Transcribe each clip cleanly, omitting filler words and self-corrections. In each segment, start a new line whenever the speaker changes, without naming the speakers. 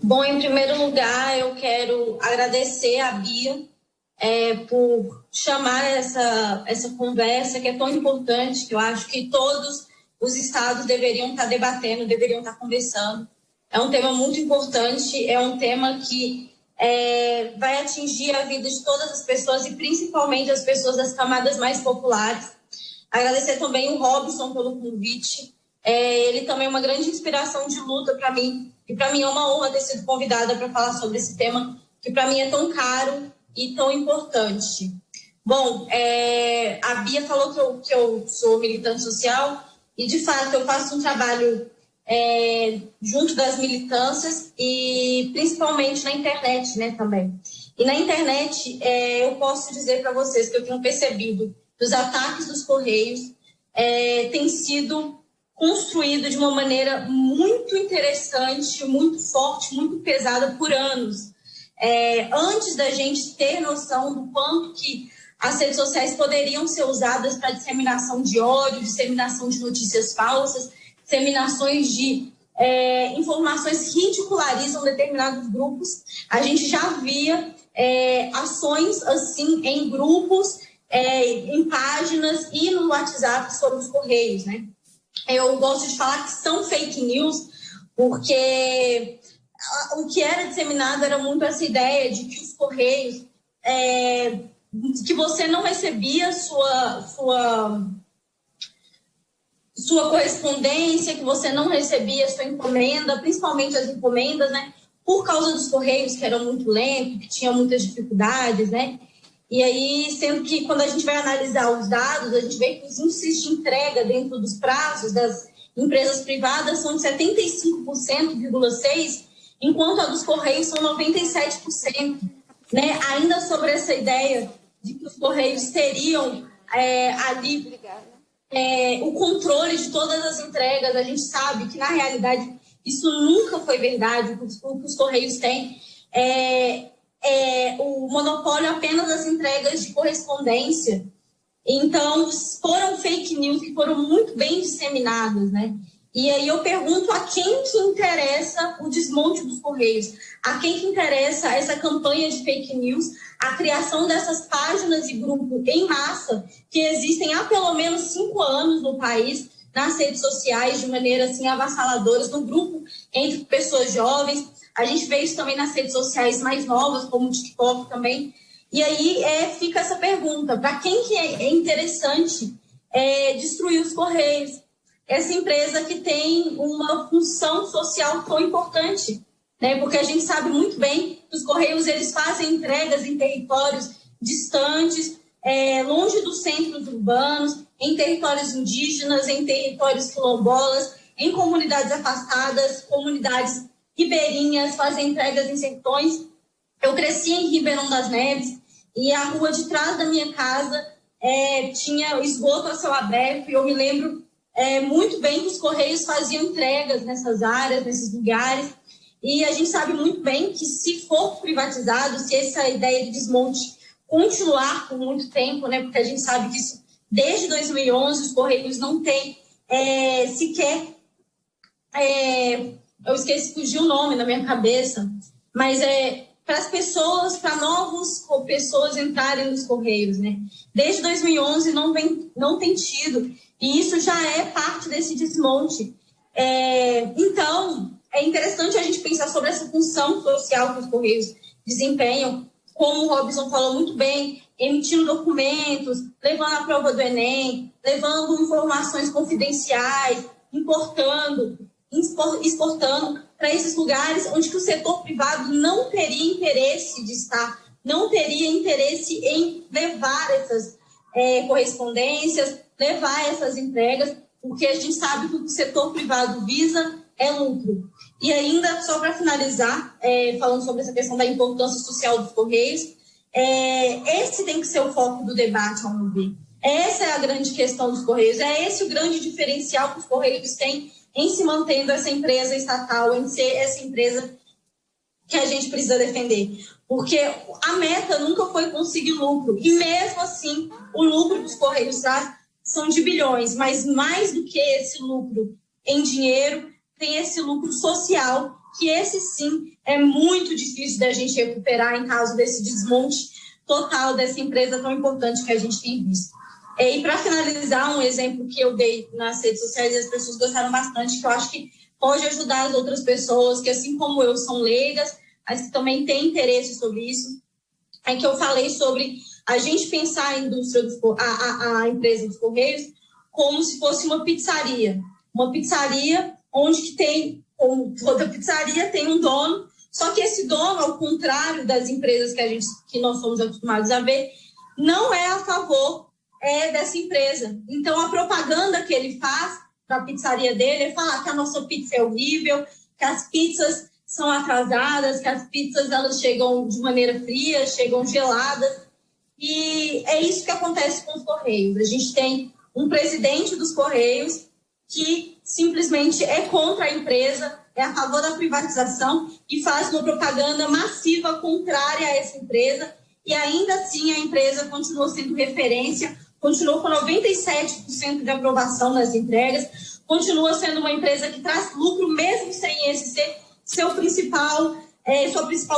Bom, em primeiro lugar, eu quero agradecer a Bia por chamar essa conversa que é tão importante, que eu acho que todos os estados deveriam estar debatendo, deveriam estar conversando. É um tema muito importante, é um tema que vai atingir a vida de todas as pessoas e principalmente as pessoas das camadas mais populares. Agradecer também o Robson pelo convite. Ele também é uma grande inspiração de luta para mim. E para mim é uma honra ter sido convidada para falar sobre esse tema, que para mim é tão caro e tão importante. Bom, a Bia falou que eu sou militante social e, de fato, eu faço um trabalho junto das militâncias e principalmente na internet, né, também. E na internet, eu posso dizer para vocês que eu tenho percebido que os ataques dos Correios têm sido construído de uma maneira muito interessante, muito forte, muito pesada por anos. Antes da gente ter noção do quanto que as redes sociais poderiam ser usadas para disseminação de ódio, disseminação de notícias falsas, disseminações de informações que ridicularizam determinados grupos. A gente já via ações assim em grupos, em páginas e no WhatsApp sobre os Correios, né? Eu gosto de falar que são fake news, porque o que era disseminado era muito essa ideia de que os Correios, que você não recebia sua correspondência, que você não recebia sua encomenda, principalmente as encomendas, né? Por causa dos Correios, que eram muito lentos, que tinham muitas dificuldades, né? E aí, sendo que quando a gente vai analisar os dados, a gente vê que os índices de entrega dentro dos prazos das empresas privadas são de 75,6%, enquanto a dos Correios são 97%. Né? Ainda sobre essa ideia de que os Correios teriam ali o controle de todas as entregas, a gente sabe que, na realidade, isso nunca foi verdade. O que os Correios têm o monopólio apenas das entregas de correspondência. Então, foram fake news que foram muito bem disseminadas, né? E aí eu pergunto a quem que interessa o desmonte dos Correios, a quem que interessa essa campanha de fake news, a criação dessas páginas e grupos em massa que existem há pelo menos 5 anos no país, nas redes sociais, de maneira assim avassaladora, no grupo entre pessoas jovens. A gente vê isso também nas redes sociais mais novas, como o TikTok também. E aí fica essa pergunta, para quem que é interessante destruir os Correios? Essa empresa que tem uma função social tão importante, né? Porque a gente sabe muito bem que os Correios eles fazem entregas em territórios distantes, longe dos centros urbanos, em territórios indígenas, em territórios quilombolas, em comunidades afastadas, comunidades ribeirinhas, fazem entregas em sertões. Eu cresci em Ribeirão das Neves e a rua de trás da minha casa tinha esgoto a céu aberto e eu me lembro muito bem que os Correios faziam entregas nessas áreas, nesses lugares, e a gente sabe muito bem que se for privatizado, se essa ideia de desmonte continuar por muito tempo, né, porque a gente sabe que isso, desde 2011 os Correios não têm sequer, eu esqueci, fugiu o nome na minha cabeça, mas para as pessoas, para novas pessoas entrarem nos Correios, né? Desde 2011 não tem tido, e isso já é parte desse desmonte. Então, é interessante a gente pensar sobre essa função social que os Correios desempenham, como o Robson falou muito bem, emitindo documentos, levando a prova do Enem, levando informações confidenciais, exportando para esses lugares onde que o setor privado não teria interesse de estar, não teria interesse em levar essas correspondências, levar essas entregas, porque a gente sabe que o setor privado visa lucro. E ainda, só para finalizar, falando sobre essa questão da importância social dos Correios, esse tem que ser o foco do debate, ao meu ver. Essa é a grande questão dos Correios, é esse o grande diferencial que os Correios têm em se mantendo essa empresa estatal, em ser essa empresa que a gente precisa defender. Porque a meta nunca foi conseguir lucro. E mesmo assim, o lucro dos Correios são de bilhões. Mas mais do que esse lucro em dinheiro, tem esse lucro social que esse sim é muito difícil da gente recuperar em caso desse desmonte total dessa empresa tão importante que a gente tem visto. E para finalizar, um exemplo que eu dei nas redes sociais e as pessoas gostaram bastante, que eu acho que pode ajudar as outras pessoas, que assim como eu são leigas, mas que também têm interesse sobre isso, é que eu falei sobre a gente pensar a indústria a empresa dos Correios como se fosse uma pizzaria onde que tem, como toda pizzaria, tem um dono, só que esse dono, ao contrário das empresas que nós somos acostumados a ver, não é a favor dessa empresa. Então, a propaganda que ele faz para a pizzaria dele é falar que a nossa pizza é horrível, que as pizzas são atrasadas, que as pizzas elas chegam de maneira fria, chegam geladas. E é isso que acontece com os Correios. A gente tem um presidente dos Correios que simplesmente é contra a empresa, é a favor da privatização e faz uma propaganda massiva contrária a essa empresa. E ainda assim a empresa continua sendo referência, continua com 97% de aprovação nas entregas, continua sendo uma empresa que traz lucro mesmo sem esse ser sua principal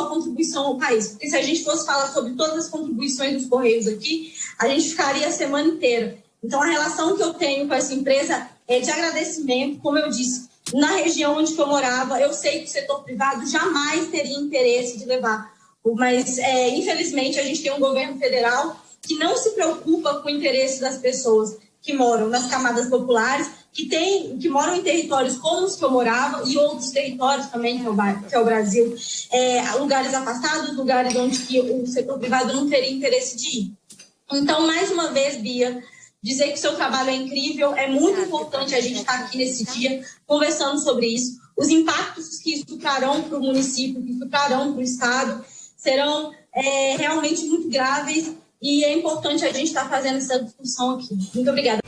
contribuição ao país. Porque se a gente fosse falar sobre todas as contribuições dos Correios aqui, a gente ficaria a semana inteira. Então, a relação que eu tenho com essa empresa é de agradecimento. Como eu disse, na região onde eu morava, eu sei que o setor privado jamais teria interesse de levar. Mas, infelizmente, a gente tem um governo federal que não se preocupa com o interesse das pessoas que moram nas camadas populares, que moram em territórios como os que eu morava e outros territórios também, que é o Brasil, lugares afastados, lugares onde que o setor privado não teria interesse de ir. Então, mais uma vez, Bia, dizer que o seu trabalho é incrível, é muito importante a gente estar aqui nesse dia conversando sobre isso. Os impactos que isso trarão para o município, que isso trarão para o Estado, serão realmente muito graves e é importante a gente estar fazendo essa discussão aqui. Muito obrigada.